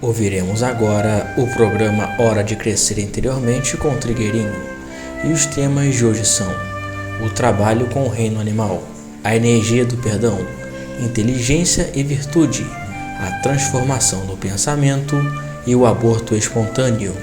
Ouviremos agora o programa Hora de Crescer Interiormente com o Trigueirinho. E os temas de hoje são: o trabalho com o reino animal, a energia do perdão, inteligência e virtude, a transformação do pensamento e o aborto espontâneo.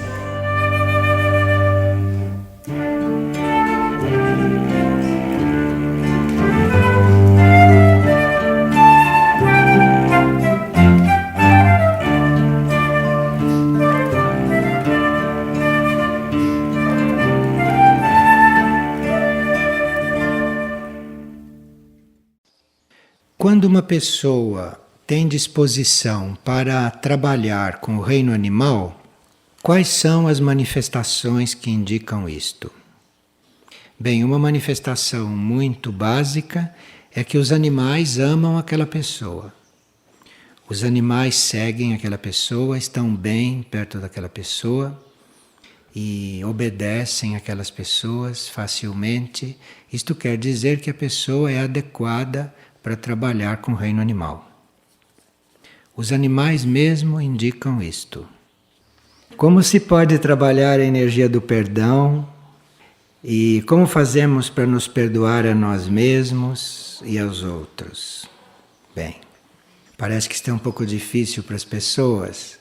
Quando uma pessoa tem disposição para trabalhar com o reino animal, quais são as manifestações que indicam isto? Bem, uma manifestação muito básica é que os animais amam aquela pessoa. Os animais seguem aquela pessoa, estão bem perto daquela pessoa e obedecem aquelas pessoas facilmente. Isto quer dizer que a pessoa é adequada para trabalhar com o reino animal. Os animais mesmo indicam isto. Como se pode trabalhar a energia do perdão e como fazemos para nos perdoar a nós mesmos e aos outros? Bem, parece que isto é um pouco difícil para as pessoas,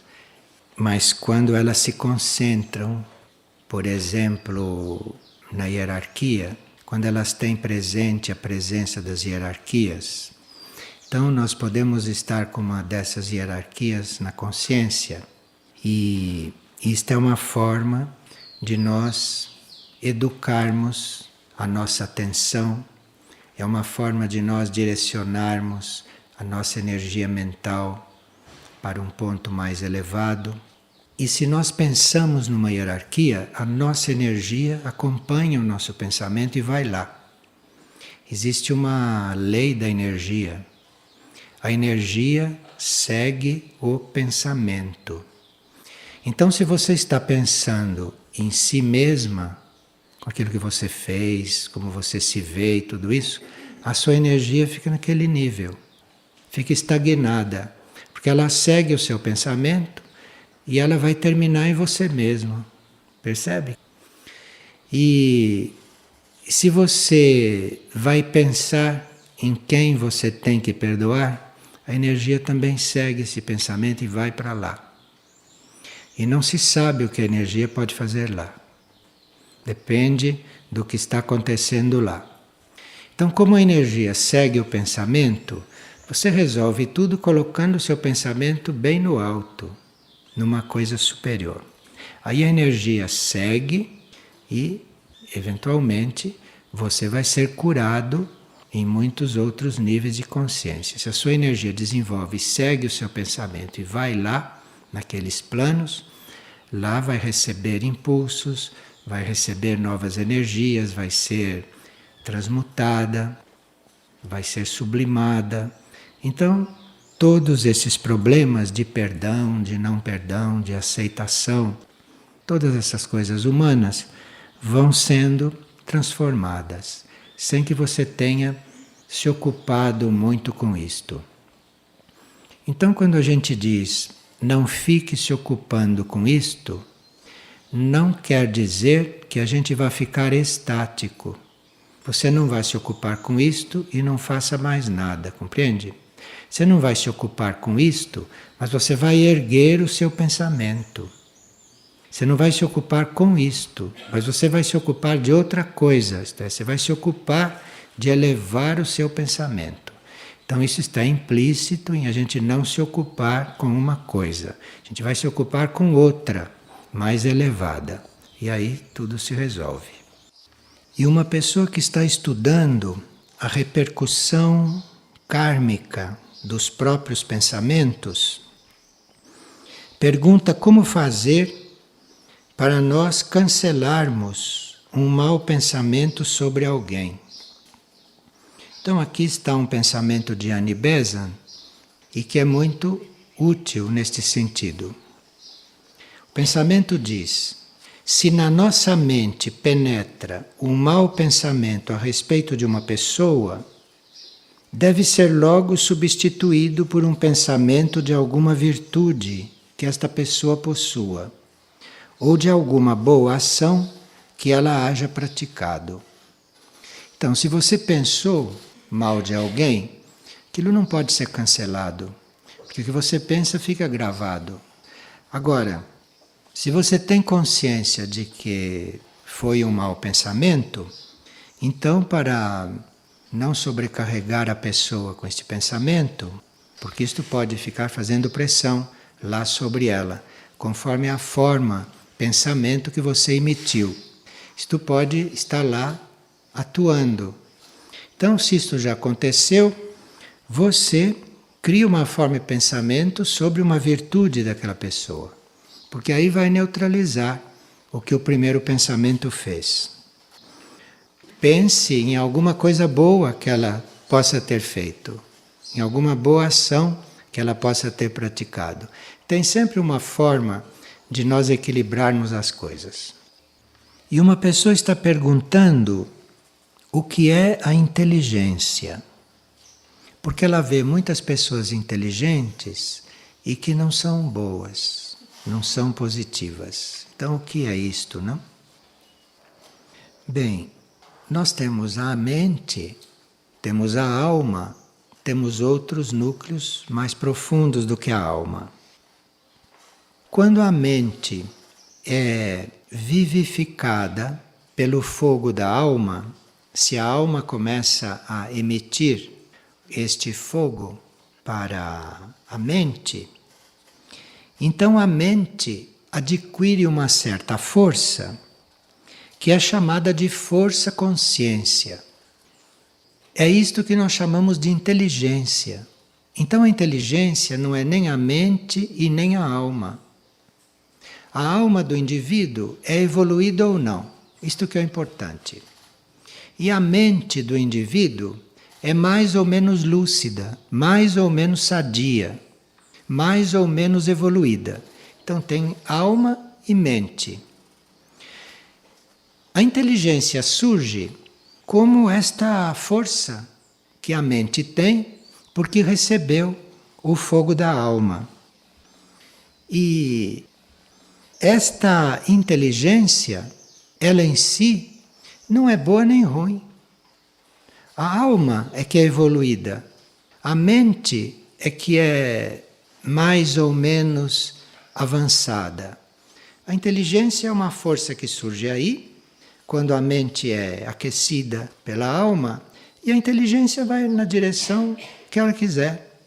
mas quando elas se concentram, por exemplo, na hierarquia, quando elas têm presente a presença das hierarquias, então nós podemos estar com uma dessas hierarquias na consciência e isto é uma forma de nós educarmos a nossa atenção, é uma forma de nós direcionarmos a nossa energia mental para um ponto mais elevado. E se nós pensamos numa hierarquia, a nossa energia acompanha o nosso pensamento e vai lá. Existe uma lei da energia. A energia segue o pensamento. Então, se você está pensando em si mesma, com aquilo que você fez, como você se vê e tudo isso, a sua energia fica naquele nível, fica estagnada, porque ela segue o seu pensamento e ela vai terminar em você mesmo, percebe? E se você vai pensar em quem você tem que perdoar, a energia também segue esse pensamento e vai para lá. E não se sabe o que a energia pode fazer lá. Depende do que está acontecendo lá. Então, como a energia segue o pensamento, você resolve tudo colocando o seu pensamento bem no alto, numa coisa superior. Aí a energia segue e, eventualmente, você vai ser curado em muitos outros níveis de consciência. Se a sua energia desenvolve e segue o seu pensamento e vai lá, naqueles planos, lá vai receber impulsos, vai receber novas energias, vai ser transmutada, vai ser sublimada. Então, todos esses problemas de perdão, de não perdão, de aceitação, todas essas coisas humanas vão sendo transformadas, sem que você tenha se ocupado muito com isto. Então, quando a gente diz não fique se ocupando com isto, não quer dizer que a gente vai ficar estático. Você não vai se ocupar com isto e não faça mais nada, compreende? Você não vai se ocupar com isto, mas você vai erguer o seu pensamento. Você não vai se ocupar com isto, mas você vai se ocupar de outra coisa. Isto é, você vai se ocupar de elevar o seu pensamento. Então isso está implícito em a gente não se ocupar com uma coisa. A gente vai se ocupar com outra, mais elevada. E aí tudo se resolve. E uma pessoa que está estudando a repercussão kármica dos próprios pensamentos, pergunta como fazer para nós cancelarmos um mau pensamento sobre alguém. Então aqui está um pensamento de Annie Besant e que é muito útil neste sentido. O pensamento diz: se na nossa mente penetra um mau pensamento a respeito de uma pessoa, deve ser logo substituído por um pensamento de alguma virtude que esta pessoa possua, ou de alguma boa ação que ela haja praticado. Então, se você pensou mal de alguém, aquilo não pode ser cancelado, porque o que você pensa fica gravado. Agora, se você tem consciência de que foi um mau pensamento, então, para não sobrecarregar a pessoa com este pensamento, porque isto pode ficar fazendo pressão lá sobre ela, conforme a forma, pensamento que você emitiu. Isto pode estar lá atuando. Então, se isto já aconteceu, você cria uma forma de pensamento sobre uma virtude daquela pessoa, porque aí vai neutralizar o que o primeiro pensamento fez. Pense em alguma coisa boa que ela possa ter feito, em alguma boa ação que ela possa ter praticado. Tem sempre uma forma de nós equilibrarmos as coisas. E uma pessoa está perguntando o que é a inteligência. Porque ela vê muitas pessoas inteligentes e que não são boas, não são positivas. Então, o que é isto, não? Bem, nós temos a mente, temos a alma, temos outros núcleos mais profundos do que a alma. Quando a mente é vivificada pelo fogo da alma, se a alma começa a emitir este fogo para a mente, então a mente adquire uma certa força, que é chamada de força-consciência. É isto que nós chamamos de inteligência. Então a inteligência não é nem a mente e nem a alma. A alma do indivíduo é evoluída ou não. Isto que é importante. E a mente do indivíduo é mais ou menos lúcida, mais ou menos sadia, mais ou menos evoluída. Então tem alma e mente. A inteligência surge como esta força que a mente tem, porque recebeu o fogo da alma. E esta inteligência, ela em si, não é boa nem ruim. A alma é que é evoluída. A mente é que é mais ou menos avançada. A inteligência é uma força que surge aí, quando a mente é aquecida pela alma, e a inteligência vai na direção que ela quiser.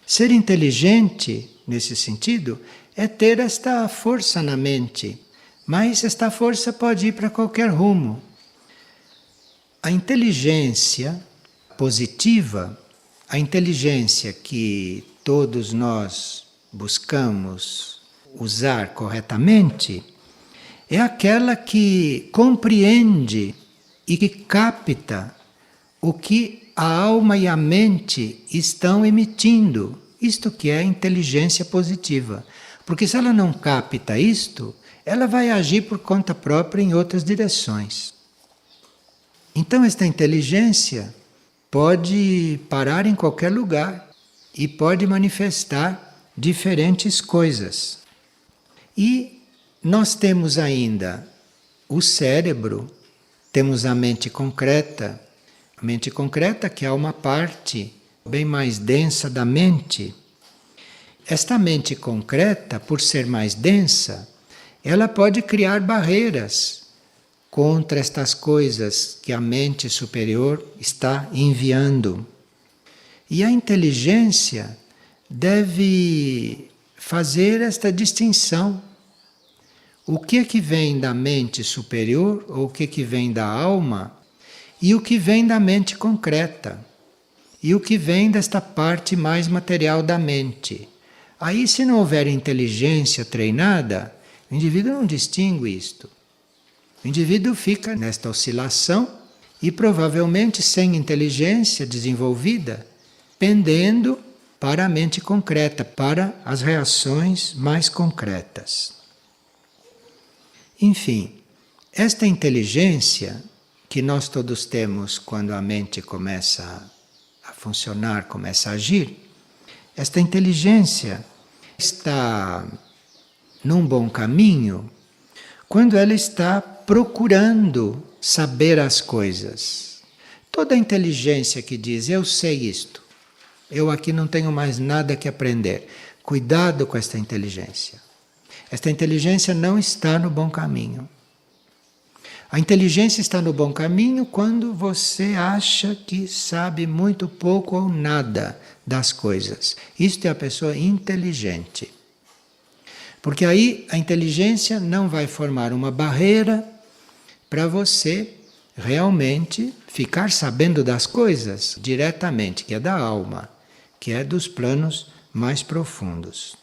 Ser inteligente, nesse sentido, é ter esta força na mente, mas esta força pode ir para qualquer rumo. A inteligência positiva, a inteligência que todos nós buscamos usar corretamente, é aquela que compreende e que capta o que a alma e a mente estão emitindo. Isto que é inteligência positiva. Porque se ela não capta isto, ela vai agir por conta própria em outras direções. Então esta inteligência pode parar em qualquer lugar e pode manifestar diferentes coisas. E nós temos ainda o cérebro, temos a mente concreta que é uma parte bem mais densa da mente. Esta mente concreta, por ser mais densa, ela pode criar barreiras contra estas coisas que a mente superior está enviando. E a inteligência deve fazer esta distinção. O que é que vem da mente superior, ou o que é que vem da alma, e o que vem da mente concreta, e o que vem desta parte mais material da mente. Aí, se não houver inteligência treinada, o indivíduo não distingue isto. O indivíduo fica nesta oscilação e provavelmente sem inteligência desenvolvida, pendendo para a mente concreta, para as reações mais concretas. Enfim, esta inteligência que nós todos temos quando a mente começa a funcionar, começa a agir, esta inteligência está num bom caminho quando ela está procurando saber as coisas. Toda a inteligência que diz, eu sei isto, eu aqui não tenho mais nada que aprender. Cuidado com esta inteligência. Esta inteligência não está no bom caminho. A inteligência está no bom caminho quando você acha que sabe muito pouco ou nada das coisas. Isto é a pessoa inteligente. Porque aí a inteligência não vai formar uma barreira para você realmente ficar sabendo das coisas diretamente, que é da alma, que é dos planos mais profundos.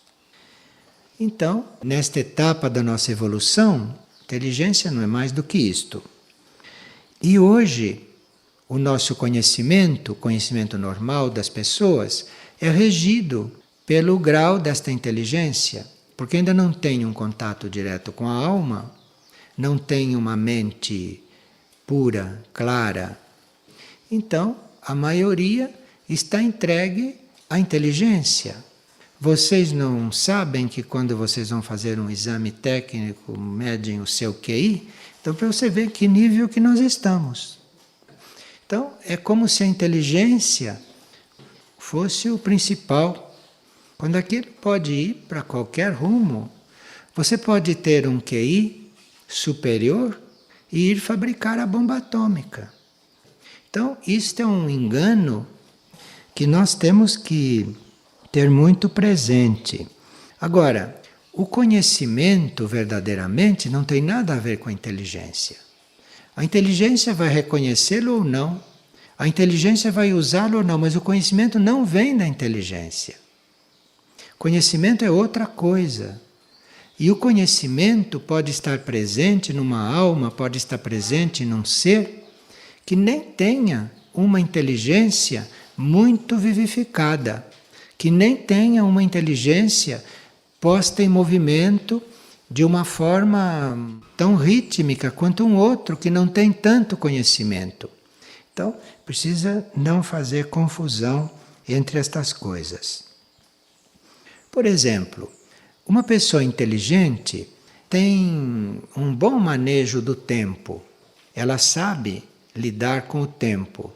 Então, nesta etapa da nossa evolução, inteligência não é mais do que isto. E hoje, o nosso conhecimento, o conhecimento normal das pessoas, é regido pelo grau desta inteligência, porque ainda não tem um contato direto com a alma, não tem uma mente pura, clara. Então, a maioria está entregue à inteligência. Vocês não sabem que quando vocês vão fazer um exame técnico, medem o seu QI? Então, para você ver que nível que nós estamos. Então, é como se a inteligência fosse o principal. Quando aquilo pode ir para qualquer rumo. Você pode ter um QI superior e ir fabricar a bomba atômica. Então, isto é um engano que nós temos que ter muito presente. Agora, o conhecimento verdadeiramente não tem nada a ver com a inteligência. A inteligência vai reconhecê-lo ou não, a inteligência vai usá-lo ou não, mas o conhecimento não vem da inteligência. Conhecimento é outra coisa. E o conhecimento pode estar presente numa alma, pode estar presente num ser que nem tenha uma inteligência muito vivificada, que nem tenha uma inteligência posta em movimento de uma forma tão rítmica quanto um outro que não tem tanto conhecimento. Então, precisa não fazer confusão entre estas coisas. Por exemplo, uma pessoa inteligente tem um bom manejo do tempo. Ela sabe lidar com o tempo.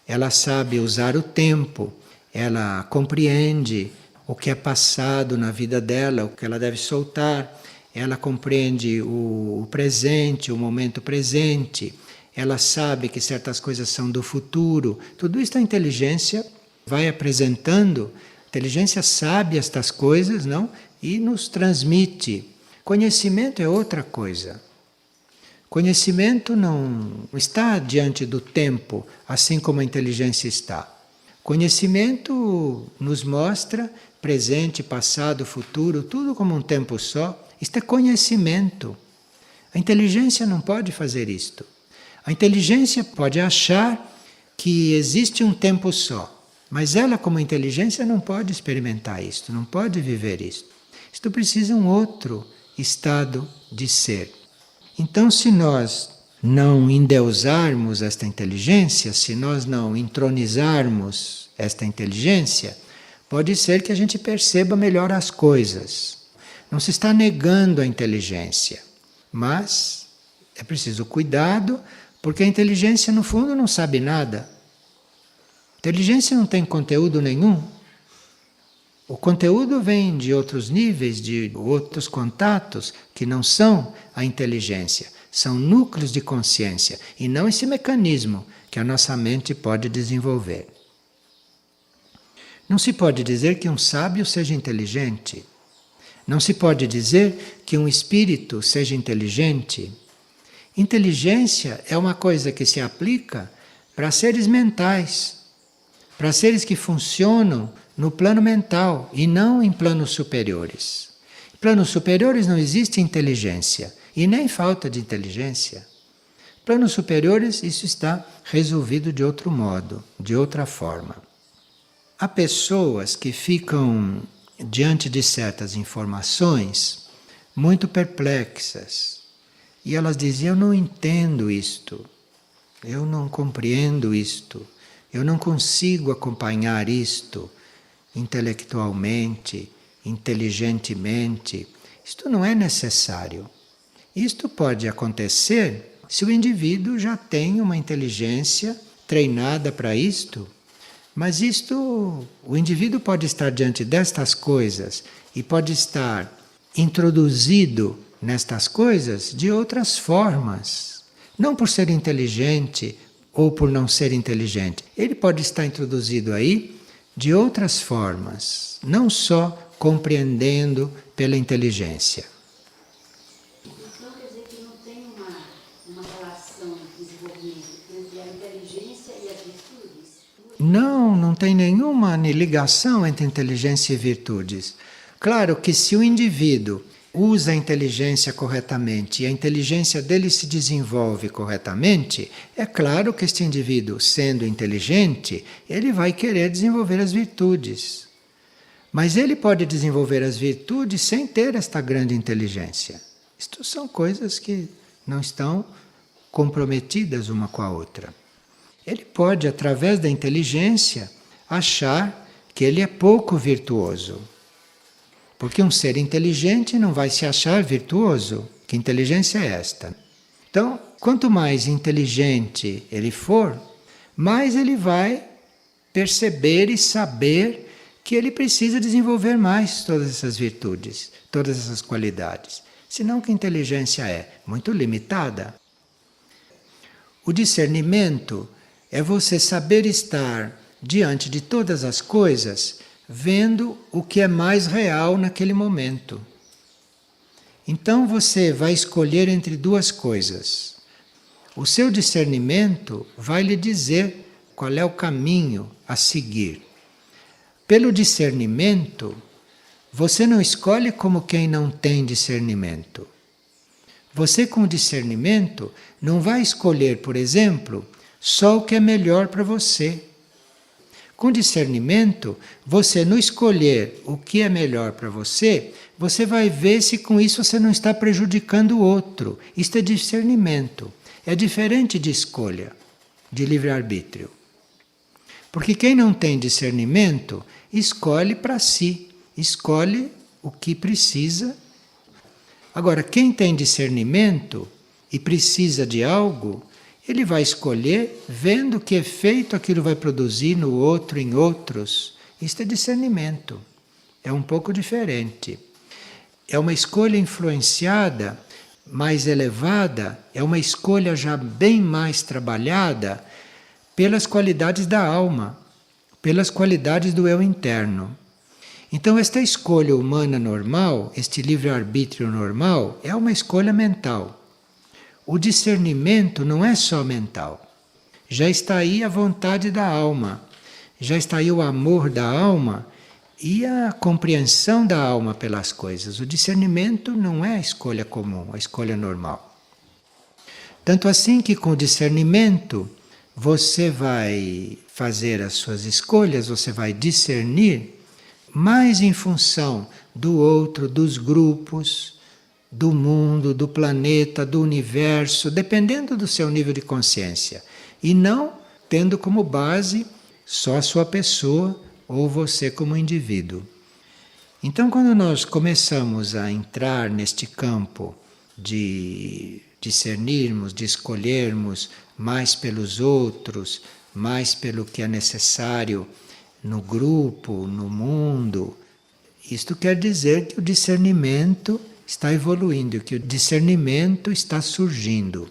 Ela sabe usar o tempo. Ela compreende o que é passado na vida dela, o que ela deve soltar. Ela compreende o presente, o momento presente. Ela sabe que certas coisas são do futuro. Tudo isso a inteligência vai apresentando. A inteligência sabe estas coisas, não? E nos transmite. Conhecimento é outra coisa. Conhecimento não está diante do tempo, assim como a inteligência está. Conhecimento nos mostra presente, passado, futuro, tudo como um tempo só. Isto é conhecimento. A inteligência não pode fazer isto. A inteligência pode achar que existe um tempo só, mas ela, como inteligência, não pode experimentar isto, não pode viver isto. Isto precisa um outro estado de ser. Então, se nós não endeusarmos esta inteligência, se nós não entronizarmos esta inteligência, pode ser que a gente perceba melhor as coisas. Não se está negando a inteligência, mas é preciso cuidado, porque a inteligência, no fundo, não sabe nada. A inteligência não tem conteúdo nenhum. O conteúdo vem de outros níveis, de outros contatos, que não são a inteligência. São núcleos de consciência, e não esse mecanismo que a nossa mente pode desenvolver. Não se pode dizer que um sábio seja inteligente. Não se pode dizer que um espírito seja inteligente. Inteligência é uma coisa que se aplica para seres mentais, para seres que funcionam no plano mental e não em planos superiores. Em planos superiores não existe inteligência e nem falta de inteligência. Em planos superiores isso está resolvido de outro modo, de outra forma. Há pessoas que ficam diante de certas informações muito perplexas. E elas diziam, eu não entendo isto, eu não compreendo isto, eu não consigo acompanhar isto intelectualmente, inteligentemente. Isto não é necessário. Isto pode acontecer se o indivíduo já tem uma inteligência treinada para isto. Mas isto, o indivíduo pode estar diante destas coisas e pode estar introduzido nestas coisas de outras formas. Não por ser inteligente ou por não ser inteligente. Ele pode estar introduzido aí de outras formas, não só compreendendo pela inteligência. Então quer dizer que não tem uma relação de desenvolvimento entre a inteligência e as virtudes? Não, não tem nenhuma ligação entre inteligência e virtudes. Claro que se o indivíduo usa a inteligência corretamente e a inteligência dele se desenvolve corretamente, é claro que este indivíduo, sendo inteligente, ele vai querer desenvolver as virtudes. Mas ele pode desenvolver as virtudes sem ter esta grande inteligência. Isto são coisas que não estão comprometidas uma com a outra. Ele pode, através da inteligência, achar que ele é pouco virtuoso. Porque um ser inteligente não vai se achar virtuoso. Que inteligência é esta? Então, quanto mais inteligente ele for, mais ele vai perceber e saber que ele precisa desenvolver mais todas essas virtudes, todas essas qualidades. Senão, que inteligência é? Muito limitada. O discernimento é você saber estar diante de todas as coisas, vendo o que é mais real naquele momento. Então você vai escolher entre duas coisas. O seu discernimento vai lhe dizer qual é o caminho a seguir. Pelo discernimento, você não escolhe como quem não tem discernimento. Você, com discernimento, não vai escolher, por exemplo, só o que é melhor para você. Com discernimento, você não escolher o que é melhor para você, você vai ver se com isso você não está prejudicando o outro. Isto é discernimento. É diferente de escolha, de livre-arbítrio. Porque quem não tem discernimento, escolhe para si, escolhe o que precisa. Agora, quem tem discernimento e precisa de algo, ele vai escolher vendo que efeito aquilo vai produzir no outro, em outros. Isto é discernimento. É um pouco diferente. É uma escolha influenciada, mais elevada, é uma escolha já bem mais trabalhada pelas qualidades da alma, pelas qualidades do eu interno. Então, esta escolha humana normal, este livre-arbítrio normal, é uma escolha mental. O discernimento não é só mental. Já está aí a vontade da alma, já está aí o amor da alma e a compreensão da alma pelas coisas. O discernimento não é a escolha comum, a escolha normal. Tanto assim que com o discernimento você vai fazer as suas escolhas, você vai discernir mais em função do outro, dos grupos, do mundo, do planeta, do universo, dependendo do seu nível de consciência. E não tendo como base só a sua pessoa ou você como indivíduo. Então, quando nós começamos a entrar neste campo de discernirmos, de escolhermos mais pelos outros, mais pelo que é necessário no grupo, no mundo, isto quer dizer que o discernimento está evoluindo, que o discernimento está surgindo.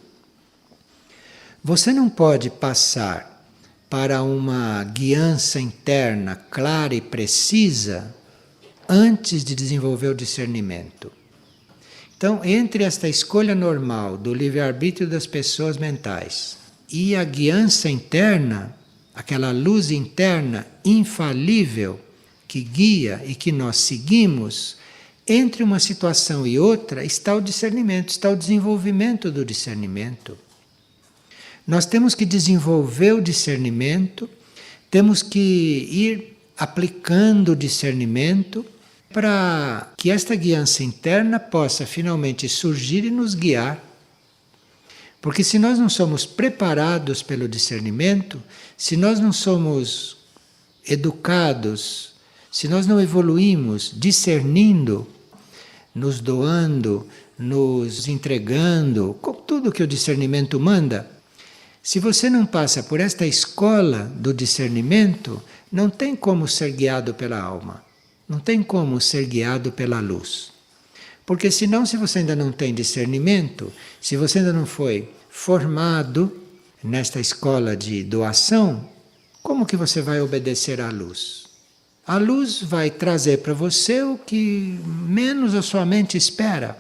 Você não pode passar para uma guiança interna clara e precisa antes de desenvolver o discernimento. Então, entre esta escolha normal do livre-arbítrio das pessoas mentais e a guiança interna, aquela luz interna infalível que guia e que nós seguimos, entre uma situação e outra está o discernimento, está o desenvolvimento do discernimento. Nós temos que desenvolver o discernimento, temos que ir aplicando o discernimento para que esta guiança interna possa finalmente surgir e nos guiar. Porque se nós não somos preparados pelo discernimento, se nós não somos educados, se nós não evoluímos discernindo, nos doando, nos entregando, com tudo que o discernimento manda, se você não passa por esta escola do discernimento, não tem como ser guiado pela alma, não tem como ser guiado pela luz. Porque senão, se você ainda não tem discernimento, se você ainda não foi formado nesta escola de doação, como que você vai obedecer à luz? A luz vai trazer para você o que menos a sua mente espera.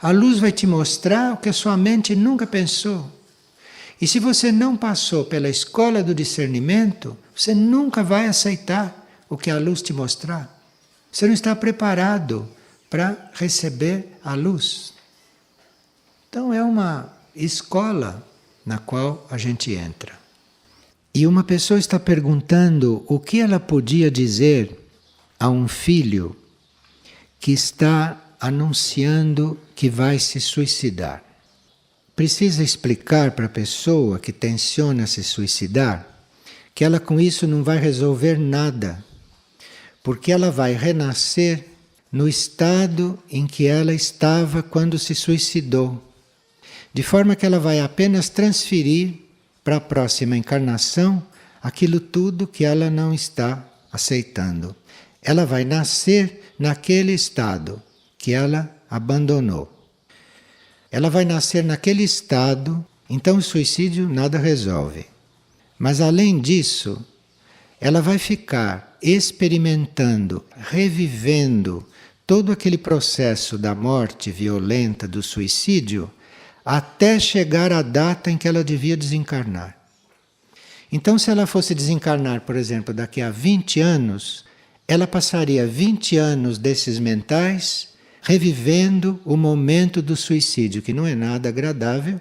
A luz vai te mostrar o que a sua mente nunca pensou. E se você não passou pela escola do discernimento, você nunca vai aceitar o que a luz te mostrar. Você não está preparado para receber a luz. Então é uma escola na qual a gente entra. E uma pessoa está perguntando o que ela podia dizer a um filho que está anunciando que vai se suicidar. Precisa explicar para a pessoa que tenciona se suicidar que ela com isso não vai resolver nada, porque ela vai renascer no estado em que ela estava quando se suicidou, de forma que ela vai apenas transferir para a próxima encarnação aquilo tudo que ela não está aceitando. Ela vai nascer naquele estado que ela abandonou. Ela vai nascer naquele estado, então o suicídio nada resolve. Mas além disso, ela vai ficar experimentando, revivendo todo aquele processo da morte violenta, do suicídio, até chegar à data em que ela devia desencarnar. Então, se ela fosse desencarnar, por exemplo, daqui a 20 anos, ela passaria 20 anos desses mentais revivendo o momento do suicídio, que não é nada agradável,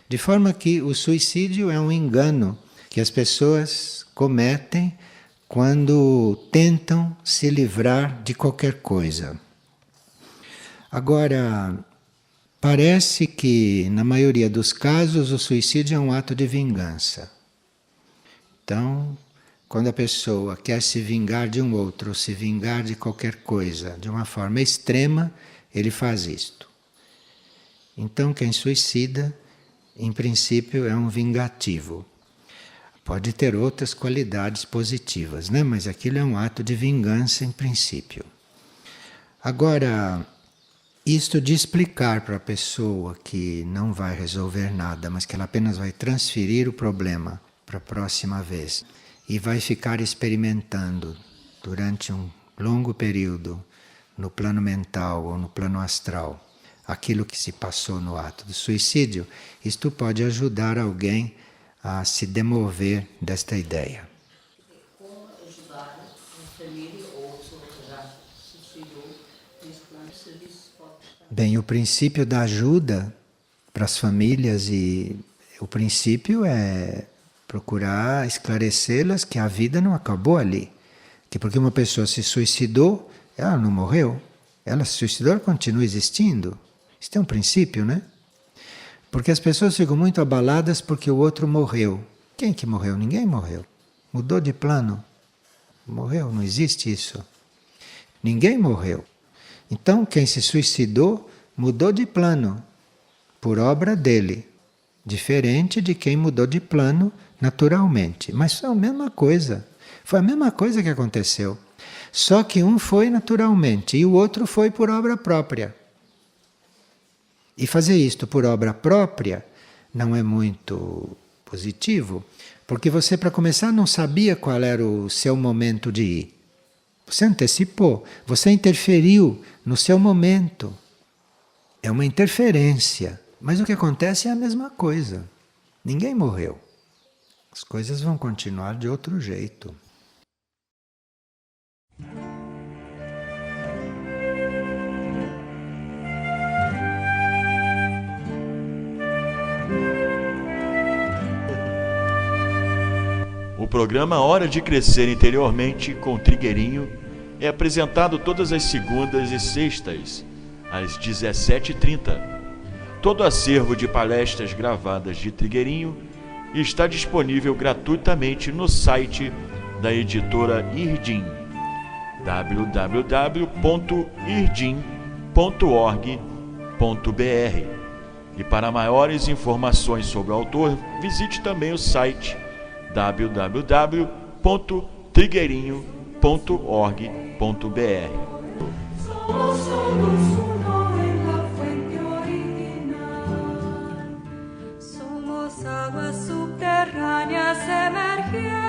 de forma que o suicídio é um engano que as pessoas cometem quando tentam se livrar de qualquer coisa. Agora, parece que, na maioria dos casos, o suicídio é um ato de vingança. Então, quando a pessoa quer se vingar de um outro, ou se vingar de qualquer coisa, de uma forma extrema, ele faz isto. Então, quem suicida, em princípio, é um vingativo. Pode ter outras qualidades positivas, né? Mas aquilo é um ato de vingança, em princípio. Agora, isto de explicar para a pessoa que não vai resolver nada, mas que ela apenas vai transferir o problema para a próxima vez e vai ficar experimentando durante um longo período no plano mental ou no plano astral aquilo que se passou no ato do suicídio, isto pode ajudar alguém a se demover desta ideia. Como ajudar a família ou a pessoa que já se suicidou nesse plano de serviço? Bem, o princípio da ajuda para as famílias e o princípio é procurar esclarecê-las que a vida não acabou ali. Que porque uma pessoa se suicidou, ela não morreu. Ela se suicidou, ela continua existindo. Isso é um princípio, né? Porque as pessoas ficam muito abaladas porque o outro morreu. Quem que morreu? Ninguém morreu. Mudou de plano. Morreu, não existe isso. Ninguém morreu. Então, quem se suicidou mudou de plano, por obra dele. Diferente de quem mudou de plano naturalmente. Mas foi a mesma coisa. Foi a mesma coisa que aconteceu. Só que um foi naturalmente e o outro foi por obra própria. E fazer isto por obra própria não é muito positivo, porque você, para começar, não sabia qual era o seu momento de ir. Você antecipou, você interferiu no seu momento. É uma interferência, mas o que acontece é a mesma coisa. Ninguém morreu. As coisas vão continuar de outro jeito. O programa Hora de Crescer Interiormente com Trigueirinho é apresentado todas as segundas e sextas, às 17h30. Todo acervo de palestras gravadas de Trigueirinho está disponível gratuitamente no site da editora Irdim. www.irdim.org.br. E para maiores informações sobre o autor, visite também o site www.trigueirinho.org.br. Somos aguas subterráneas emergiendo.